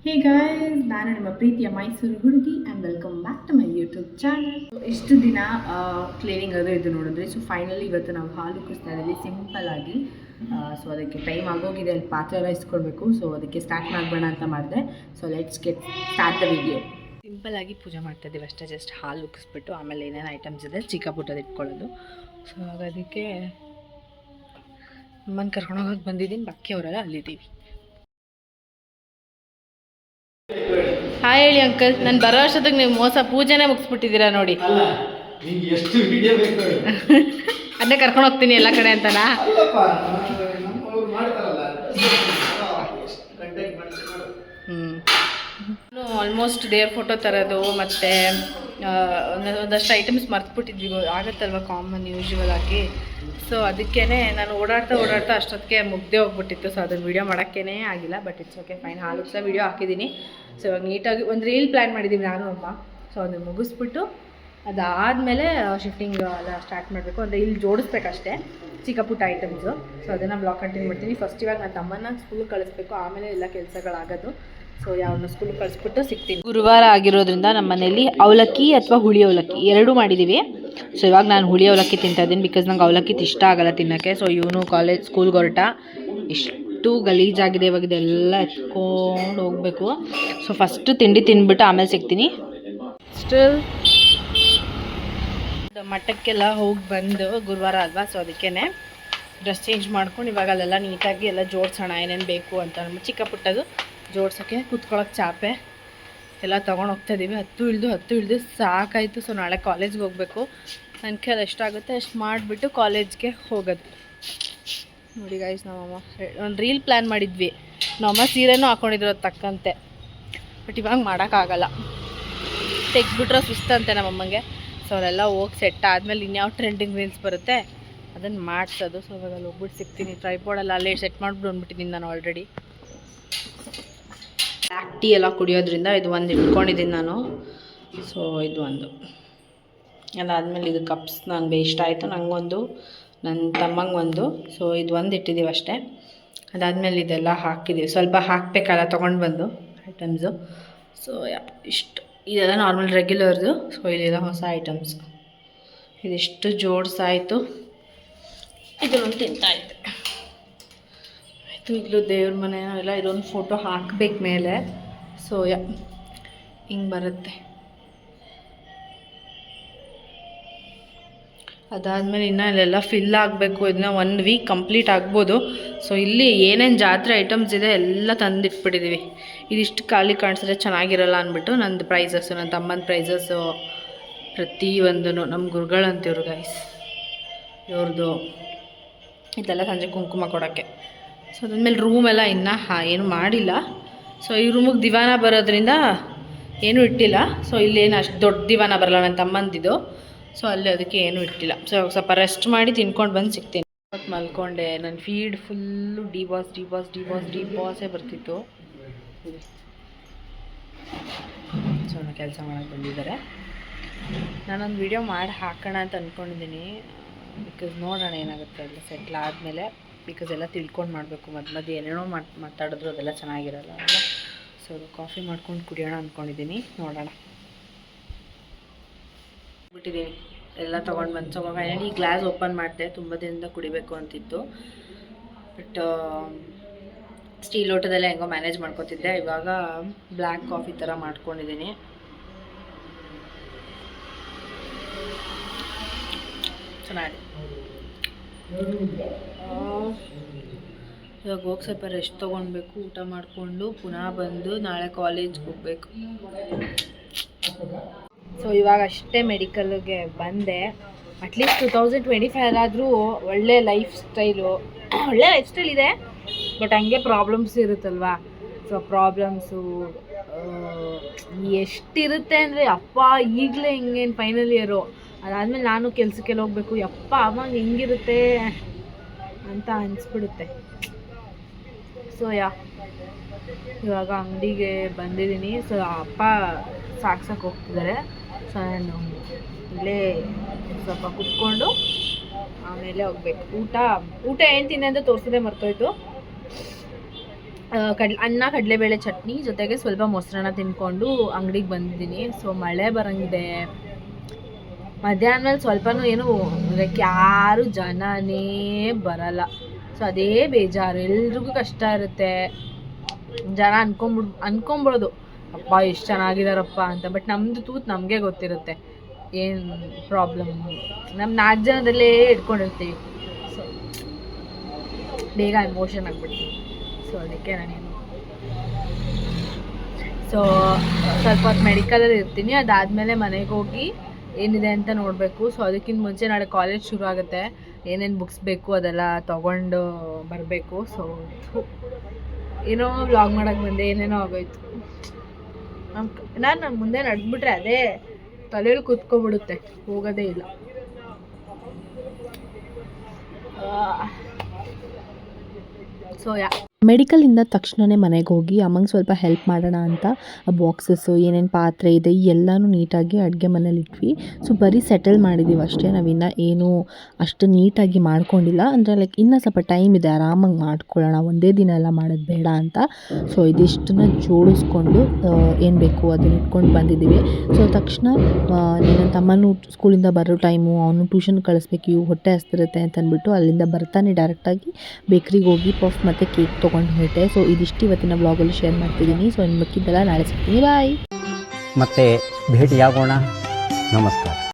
Hey guys, ನಾನು ನಿಮ್ಮ ಪ್ರೀತಿಯ ಮೈಸೂರು ಹುಡುಗಿ and welcome back to my YouTube channel. ಇಷ್ಟು ದಿನ ಕ್ಲೀನಿಂಗ್ ಅದು ಇದು ನೋಡಿದ್ರೆ, ಸೊ ಫೈನಲಿ ಇವತ್ತು ನಾವು ಹಾಲು ಕುಸ್ತಾ ಇದ್ದೀವಿ ಸಿಂಪಲ್ ಆಗಿ. ಸೊ ಅದಕ್ಕೆ ಟೈಮ್ ಆಗೋಗಿದೆ, ಅಲ್ಲಿ ಪಾತ್ರೆ ಎಲ್ಲ ಇಸ್ಕೊಳ್ಬೇಕು. ಸೊ ಅದಕ್ಕೆ ಸ್ಟಾರ್ಟ್ ಮಾಡೋಣ ಅಂತ ಮಾಡಿದೆ. So let's get start the video. Simple ಆಗಿ ಪೂಜೆ ಮಾಡ್ತಾ ಇದ್ದೀವಿ ಅಷ್ಟೇ, ಜಸ್ಟ್ ಹಾಲು ಉಕ್ಕಿಸ್ಬಿಟ್ಟು ಆಮೇಲೆ ಏನೇನು ಐಟಮ್ಸ್ ಇದೆ ಚಿಕ್ಕ ಪುಟ್ಟದ್ದು ಇಟ್ಕೊಳ್ಳೋದು. ಸೊ ಅದಕ್ಕೆ ಅಮ್ಮನ ಕರ್ಕೊಂಡೋಗೋಕೆ ಬಂದಿದ್ದೀನಿ, ಬಾಕಿ ಅವರೆಲ್ಲ ಅಲ್ಲಿದ್ದೀವಿ. ಹಾಯ್ ಹೇಳಿ ಅಂಕಲ್, ನಾನು ಬರೋ ವರ್ಷದಾಗ ನೀವು ಮೋಸ ಪೂಜೆನೇ ಮುಗಿಸ್ಬಿಟ್ಟಿದ್ದೀರಾ ನೋಡಿ. ಅದನ್ನೇ ಕರ್ಕೊಂಡು ಹೋಗ್ತೀನಿ ಎಲ್ಲ ಕಡೆ ಅಂತನಾ? ನಾನು ಆಲ್ಮೋಸ್ಟ್ ದೇವ್ರ ಫೋಟೋ ತರೋದು ಮತ್ತು ಒಂದಷ್ಟು ಐಟಮ್ಸ್ ಮರ್ತ್ಬಿಟ್ಟಿದ್ವಿ, ಆಗುತ್ತಲ್ವ ಕಾಮನ್ ಯೂಶ್ವಲ್ ಆಗಿ. ಸೊ ಅದಕ್ಕೇ ನಾನು ಓಡಾಡ್ತಾ ಅಷ್ಟೊತ್ತಿಗೆ ಮುಗ್ದೇ ಹೋಗ್ಬಿಟ್ಟಿತ್ತು. ಸೊ ಅದನ್ನು ವೀಡಿಯೋ ಮಾಡೋಕ್ಕೇ ಆಗಿಲ್ಲ, ಬಟ್ ಇಟ್ಸ್ ಓಕೆ ಫೈನ್. ಹಾಲು ಸಹ ವೀಡಿಯೋ ಹಾಕಿದ್ದೀನಿ. ಸೊ ಇವಾಗ ನೀಟಾಗಿ ಒಂದು ರೀಲ್ ಪ್ಲ್ಯಾನ್ ಮಾಡಿದ್ದೀವಿ ನಾನು ಅಮ್ಮ. ಸೊ ಅದನ್ನು ಮುಗಿಸ್ಬಿಟ್ಟು ಅದಾದಮೇಲೆ ಶಿಫ್ಟಿಂಗ್ ಎಲ್ಲ ಸ್ಟಾರ್ಟ್ ಮಾಡಬೇಕು. ಅಂದರೆ ಇಲ್ಲಿ ಜೋಡಿಸ್ಬೇಕಷ್ಟೇ ಚಿಕ್ಕ ಪುಟ್ಟ ಐಟಮ್ಸು. ಸೊ ಅದನ್ನು ಬ್ಲಾಗ್ ಕಂಟಿನ್ಯೂ ಮಾಡ್ತೀನಿ. ಫಸ್ಟ್ ಇವಾಗ ನಾನು ತಮ್ಮನ್ನ ಸ್ಕೂಲಿಗೆ ಕಳಿಸ್ಬೇಕು, ಆಮೇಲೆ ಎಲ್ಲ ಕೆಲಸಗಳಾಗೋದು. ಸೊ ಯಾವನ್ನ ಸ್ಕೂಲಿಗೆ ಕಳಿಸ್ಬಿಟ್ಟು ಸಿಗ್ತೀನಿ. ಗುರುವಾರ ಆಗಿರೋದ್ರಿಂದ ನಮ್ಮ ಮನೇಲಿ ಅವಲಕ್ಕಿ ಅಥವಾ ಹುಳಿ ಅವಲಕ್ಕಿ ಎರಡೂ ಮಾಡಿದ್ದೀವಿ. ಸೊ ಇವಾಗ ನಾನು ಹುಳಿ ಅವಲಕ್ಕಿ ತಿಂತಾಯಿದ್ದೀನಿ, ಬಿಕಾಸ್ ನಂಗೆ ಅವಲಕ್ಕಿ ಇಷ್ಟ ಆಗಲ್ಲ ತಿನ್ನೋಕ್ಕೆ. ಸೊ ಇವನು ಸ್ಕೂಲ್ಗೆ ಹೊರಟ, ಇಷ್ಟು ಗಲೀಜಾಗಿದೆ ಇವಾಗ, ಇದೆಲ್ಲ ಎತ್ಕೊಂಡು ಹೋಗಬೇಕು. ಸೊ ಫಸ್ಟು ತಿಂಡಿ ತಿಂದ್ಬಿಟ್ಟು ಆಮೇಲೆ ಸಿಗ್ತೀನಿ. ಸ್ಟಿಲ್ ಮಠಕ್ಕೆಲ್ಲ ಹೋಗಿ ಬಂದು ಗುರುವಾರ ಅಲ್ವಾ, ಸೊ ಅದಕ್ಕೇ ಡ್ರೆಸ್ ಚೇಂಜ್ ಮಾಡ್ಕೊಂಡು ಇವಾಗ ಅಲ್ಲೆಲ್ಲ ನೀಟಾಗಿ ಎಲ್ಲ ಜೋಡಿಸೋಣ, ಏನೇನು ಬೇಕು ಅಂತ ನಮ್ಮ ಚಿಕ್ಕ ಪುಟ್ಟದು ಜೋಡ್ಸೋಕ್ಕೆ. ಕೂತ್ಕೊಳ್ಳೋಕೆ ಚಾಪೆ ಎಲ್ಲ ತೊಗೊಂಡು ಹೋಗ್ತಾಯಿದ್ದೀವಿ. ಹತ್ತು ಇಳಿದು ಸಾಕಾಯಿತು. ಸೊ ನಾಳೆ ಕಾಲೇಜ್ಗೆ ಹೋಗಬೇಕು. ನನ್ನ ಕೈಲಿ ಎಷ್ಟಾಗುತ್ತೆ ಅಷ್ಟು ಮಾಡಿಬಿಟ್ಟು ಕಾಲೇಜ್ಗೆ ಹೋಗೋದು. ನೋಡಿ ಗೈಸ್, ನಮ್ಮಮ್ಮ ಒಂದು ರೀಲ್ ಪ್ಲ್ಯಾನ್ ಮಾಡಿದ್ವಿ. ನಮ್ಮಮ್ಮ ಸೀರೆನೂ ಹಾಕ್ಕೊಂಡಿದ್ರು ತಕ್ಕಂತೆ, ಬಟ್ ಇವಾಗ ಮಾಡೋಕ್ಕಾಗಲ್ಲ, ತೆಗ್ದುಬಿಟ್ರೆ ಸುಸ್ತಂತೆ ನಮ್ಮಮ್ಮಗೆ. ಸೊ ಅವರೆಲ್ಲ ಹೋಗಿ ಸೆಟ್ ಆದಮೇಲೆ ಇನ್ಯಾವ ಟ್ರೆಂಡಿಂಗ್ ರೀಲ್ಸ್ ಬರುತ್ತೆ ಅದನ್ನು ಮಾಡಿಸೋದು. ಸೊ ಇವಾಗ ಅಲ್ಲಿ ಹೋಗ್ಬಿಟ್ಟು ಸಿಗ್ತೀನಿ. ಟ್ರೈಪಾಡೆಲ್ಲ ಅಲ್ಲೇ ಸೆಟ್ ಮಾಡಿಬಿಟ್ಟು ಬಂದ್ಬಿಟ್ಟಿದ್ದೀನಿ ನಾನು ಆಲ್ರೆಡಿ. ಬ್ಲ್ಯಾಕ್ ಟೀ ಎಲ್ಲ ಕುಡಿಯೋದ್ರಿಂದ ಇದು ಒಂದು ಇಟ್ಕೊಂಡಿದ್ದೀನಿ ನಾನು. ಸೊ ಇದು ಒಂದು ಅದಾದಮೇಲೆ ಇದು ಕಪ್ಸ್ ನನಗೆ ಇಷ್ಟ ಆಯಿತು, ನನಗೊಂದು ನನ್ನ ತಮ್ಮಂಗೆ ಒಂದು. ಸೊ ಇದು ಒಂದು ಇಟ್ಟಿದ್ದೀವಿ ಅಷ್ಟೇ. ಅದಾದಮೇಲೆ ಇದೆಲ್ಲ ಹಾಕಿದ್ದೀವಿ, ಸ್ವಲ್ಪ ಹಾಕಬೇಕಲ್ಲ ತೊಗೊಂಡು ಬಂದು ಐಟಮ್ಸು. ಸೊ ಇಷ್ಟು ಇದೆಲ್ಲ ನಾರ್ಮಲ್ ರೆಗ್ಯುಲರ್ದು. ಸೊ ಇಲ್ಲೆಲ್ಲ ಹೊಸ ಐಟಮ್ಸ್, ಇದಿಷ್ಟು ಜೋಡಿಸಾಯಿತು. ಇದನ್ನೊಂದು ತಿಂತಾಯಿದ್ದೆ ಆಯಿತು. ಇಲ್ಲೂ ದೇವ್ರ ಮನೆ ಎಲ್ಲ ಇದೊಂದು ಫೋಟೋ ಹಾಕಬೇಕು ಮೇಲೆ. ಸೊ ಹಿಂಗೆ ಬರುತ್ತೆ. ಅದಾದಮೇಲೆ ಇನ್ನೂ ಇಲ್ಲೆಲ್ಲ ಫಿಲ್ ಆಗಬೇಕು. ಇದನ್ನ 1 ವೀಕ್ ಕಂಪ್ಲೀಟ್ ಆಗ್ಬೋದು. ಸೊ ಇಲ್ಲಿ ಏನೇನು ಜಾತ್ರೆ ಐಟಮ್ಸ್ ಇದೆ ಎಲ್ಲ ತಂದಿಟ್ಬಿಟ್ಟಿದ್ದೀವಿ. ಇದಿಷ್ಟು ಖಾಲಿ ಕಾಣಿಸಿದ್ರೆ ಚೆನ್ನಾಗಿರಲ್ಲ ಅಂದ್ಬಿಟ್ಟು ನಂದು ಪ್ರೈಸಸ್ಸು, ನನ್ನ ತಮ್ಮನ ಪ್ರೈಸಸ್ಸು ಪ್ರತಿಯೊಂದೂ ನಮ್ಮ ಗುರುಗಳಂತಿವ್ರು ಗೈಸ್, ಇವ್ರದ್ದು ಇದೆಲ್ಲ ಸಂಜೆ ಕುಂಕುಮ ಕೊಡೋಕ್ಕೆ. ಸೊ ಅದಾದಮೇಲೆ ರೂಮೆಲ್ಲ ಇನ್ನೂ ಏನು ಮಾಡಿಲ್ಲ. ಸೊ ಈ ರೂಮಿಗೆ ದಿವಾನ ಬರೋದ್ರಿಂದ ಏನೂ ಇಟ್ಟಿಲ್ಲ. ಸೊ ಇಲ್ಲೇನು ಅಷ್ಟು ದೊಡ್ಡ ದಿವಾನ ಬರಲ್ಲ, ನನ್ನ ತಮ್ಮಂದಿದ್ದು. ಸೊ ಅಲ್ಲಿ ಅದಕ್ಕೆ ಏನೂ ಇಟ್ಟಿಲ್ಲ. ಸೊ ಸ್ವಲ್ಪ ರೆಸ್ಟ್ ಮಾಡಿ ತಿನ್ಕೊಂಡು ಬಂದು ಸಿಗ್ತೀನಿ. ಇವತ್ತು ಮಲ್ಕೊಂಡೆ, ನನ್ನ ಫೀಡ್ ಫುಲ್ಲು ಡಿ ಬಾಸೇ ಬರ್ತಿತ್ತು. ಸೊ ನಾನು ಕೆಲಸ ಮಾಡೋಕ್ಕೆ ಬಂದಿದ್ದಾರೆ. ನಾನೊಂದು ವಿಡಿಯೋ ಮಾಡಿ ಹಾಕೋಣ ಅಂತ ಅಂದ್ಕೊಂಡಿದ್ದೀನಿ, ಬಿಕಾಸ್ ನೋಡೋಣ ಏನಾಗುತ್ತೆ ಎಲ್ಲ ಸೆಟ್ಲ್ ಆದಮೇಲೆ. ಬಿಕಾಸ್ ಎಲ್ಲ ತಿಳ್ಕೊಂಡು ಮಾಡಬೇಕು, ಮಧ್ಯೆ ಏನೇನೋ ಮಾತಾಡಿದ್ರು ಅದೆಲ್ಲ ಚೆನ್ನಾಗಿರಲ್ಲ ಅಲ್ಲ. ಸೊ ಕಾಫಿ ಮಾಡ್ಕೊಂಡು ಕುಡಿಯೋಣ ಅಂದ್ಕೊಂಡಿದ್ದೀನಿ, ನೋಡೋಣ. ಬಿಟ್ಟಿದ್ದೀನಿ ಎಲ್ಲ ತೊಗೊಂಡು ಬಂದು. ಸೊ ಫೈನಲಿ ಈ ಗ್ಲಾಸ್ ಓಪನ್ ಮಾಡಿದೆ, ತುಂಬ ದಿನದಿಂದ ಕುಡಿಬೇಕು ಅಂತಿತ್ತು, ಬಟ್ ಸ್ಟೀಲ್ ಲೋಟದಲ್ಲೇ ಹೆಂಗೋ ಮ್ಯಾನೇಜ್ ಮಾಡ್ಕೊತಿದ್ದೆ. ಇವಾಗ ಬ್ಲ್ಯಾಕ್ ಕಾಫಿ ಥರ ಮಾಡ್ಕೊಂಡಿದ್ದೀನಿ. ಚೆನ್ನಾಗಿ ಇವಾಗ ಹೋಗಿ ಸ್ವಲ್ಪ ರೆಸ್ಟ್ ತೊಗೊಳ್ಬೇಕು, ಊಟ ಮಾಡಿಕೊಂಡು ಪುನಃ ಬಂದು ನಾಳೆ ಕಾಲೇಜ್ಗೆ ಹೋಗ್ಬೇಕು. ಸೊ ಇವಾಗ ಅಷ್ಟೇ ಮೆಡಿಕಲ್ಗೆ ಬಂದೆ. ಅಟ್ಲೀಸ್ಟ್ 2025 ಆದರೂ ಒಳ್ಳೆ ಲೈಫ್ ಸ್ಟೈಲ್ ಇದೆ, ಬಟ್ ಹಂಗೆ ಪ್ರಾಬ್ಲಮ್ಸ್ ಇರುತ್ತಲ್ವ. ಸೊ ಪ್ರಾಬ್ಲಮ್ಸು ಎಷ್ಟಿರುತ್ತೆ ಅಂದರೆ ಅಪ್ಪ ಈಗಲೇ ಹಿಂಗೇನು ಫೈನಲ್ ಇಯರು, ಅದಾದಮೇಲೆ ನಾನು ಕೆಲಸಕ್ಕೆಲ್ಲ ಹೋಗಬೇಕು. ಯಪ್ಪ ಅವಾಗ ಹೆಂಗಿರುತ್ತೆ ಅಂತ ಅನಿಸ್ಬಿಡುತ್ತೆ. ಸೊ ಇವಾಗ ಅಂಗಡಿಗೆ ಬಂದಿದ್ದೀನಿ. ಸೊ ಅಪ್ಪ ಸಾಕ್ಸಕ್ಕೆ ಹೋಗ್ತಿದ್ದಾರೆ. ಸೊ ನಾನು ಇಲ್ಲೇ ಸ್ವಲ್ಪ ಕುತ್ಕೊಂಡು ಆಮೇಲೆ ಹೋಗ್ಬೇಕು. ಊಟ ಏನು ತಿಂದೆ ಅಂತ ತೋರಿಸೋದೇ ಮರ್ತೋಯ್ತು. ಅನ್ನ ಕಡಲೆಬೇಳೆ ಚಟ್ನಿ ಜೊತೆಗೆ ಸ್ವಲ್ಪ ಮೊಸರನ್ನ ತಿನ್ಕೊಂಡು ಅಂಗಡಿಗೆ ಬಂದಿದ್ದೀನಿ. ಸೊ ಮಳೆ ಬರೋಂಗಿದೆ. ಮಧ್ಯಾಹ್ನ ಮೇಲೆ ಸ್ವಲ್ಪನೂ ಏನು ಲೈಕ್ ಯಾರು ಜನನೇ ಬರಲ್ಲ. ಸೊ ಅದೇ ಬೇಜಾರು, ಎಲ್ರಿಗೂ ಕಷ್ಟ ಇರುತ್ತೆ. ಜನ ಅನ್ಕೊಂಬಿಡೋದು ಅಪ್ಪ ಎಷ್ಟು ಚೆನ್ನಾಗಿದಾರಪ್ಪ ಅಂತ. ಬಟ್ ನಮ್ಮದು ತೂತು ನಮಗೆ ಗೊತ್ತಿರುತ್ತೆ ಏನು ಪ್ರಾಬ್ಲಮ್. ನಮ್ಮ 4 ಜನದಲ್ಲೇ ಇಟ್ಕೊಂಡಿರ್ತೀವಿ. ಸೊ ಬೇಗ ಎಮೋಷನ್ ಆಗಿಬಿಡ್ತೀವಿ. ಸೊ ಅದಕ್ಕೆ ನಾನೇನು ಸ್ವಲ್ಪ ಹೊತ್ತು ಮೆಡಿಕಲಲ್ಲಿ ಇರ್ತೀನಿ. ಅದಾದಮೇಲೆ ಮನೆಗೆ ಹೋಗಿ ಏನಿದೆ ಅಂತ ನೋಡಬೇಕು. ಸೊ ಅದಕ್ಕಿಂತ ಮುಂಚೆ ನಾಳೆ ಕಾಲೇಜ್ ಶುರು ಆಗುತ್ತೆ. ಏನೇನು ಬುಕ್ಸ್ ಬೇಕು ಅದೆಲ್ಲ ತೊಗೊಂಡು ಬರಬೇಕು. ಸೊ ಏನೋ ವ್ಲಾಗ್ ಮಾಡೋಕ್ಕೆ ಬಂದೆ, ಏನೇನೋ ಆಗೋಯ್ತು. ನಾನು ಮುಂದೆ ನಡೆದ್ಬಿಟ್ರೆ ಅದೇ ತಲೆಯಲ್ಲಿ ಕೂತ್ಕೊಬಿಡುತ್ತೆ, ಹೋಗೋದೇ ಇಲ್ಲ. ಸೊ ಮೆಡಿಕಲಿಂದ ತಕ್ಷಣವೇ ಮನೆಗೆ ಹೋಗಿ ಅಮ್ಮಂಗೆ ಸ್ವಲ್ಪ ಹೆಲ್ಪ್ ಮಾಡೋಣ ಅಂತ ಬಾಕ್ಸಸ್ಸು ಏನೇನು ಪಾತ್ರೆ ಇದೆ ಎಲ್ಲನೂ ನೀಟಾಗಿ ಅಡುಗೆ ಮನೇಲಿ ಇಟ್ವಿ. ಸೊ ಬರೀ ಸೆಟಲ್ ಮಾಡಿದ್ದೀವಿ ಅಷ್ಟೇ, ನಾವಿನ್ನು ಏನೂ ಅಷ್ಟು ನೀಟಾಗಿ ಮಾಡ್ಕೊಂಡಿಲ್ಲ. ಅಂದರೆ ಲೈಕ್ ಇನ್ನೂ ಸ್ವಲ್ಪ ಟೈಮ್ ಇದೆ, ಆರಾಮಾಗಿ ಮಾಡ್ಕೊಳ್ಳೋಣ, ಒಂದೇ ದಿನ ಎಲ್ಲ ಮಾಡೋದು ಬೇಡ ಅಂತ. ಸೊ ಇದಿಷ್ಟನ್ನು ಜೋಡಿಸ್ಕೊಂಡು ಏನು ಬೇಕು ಅದನ್ನ ಇಟ್ಕೊಂಡು ಬಂದಿದ್ದೀವಿ. ಸೊ ತಕ್ಷಣ ನನ್ನ ತಮ್ಮನೂ ಸ್ಕೂಲಿಂದ ಬರೋ ಟೈಮು, ಅವನು ಟ್ಯೂಷನ್ ಕಳಿಸ್ಬೇಕು, ಹೊಟ್ಟೆ ಹಸ್ತಿರುತ್ತೆ ಅಂತ ಅಂದ್ಬಿಟ್ಟು ಅಲ್ಲಿಂದ ಬರ್ತಾನೆ ಡೈರೆಕ್ಟಾಗಿ ಬೇಕ್ರಿಗೆ ಹೋಗಿ ಪಫ್ ಮತ್ತು ಕೇಕ್ ತೊಗೊಂಡು ಹೊರಟೆ. ಸೊ ಇದಿಷ್ಟು ಇವತ್ತಿನ ಬ್ಲಾಗಲ್ಲಿ ಶೇರ್ ಮಾಡ್ತಿದ್ದೀನಿ. ಸೊ ಇನ್ನು ಮಿಕ್ಕಿದ್ದೆಲ್ಲ ನಾಳೆ ಸಿಗ್ತೀನಿ. ಬಾಯ್. ಮತ್ತೆ ಭೇಟಿಯಾಗೋಣ. ನಮಸ್ಕಾರ.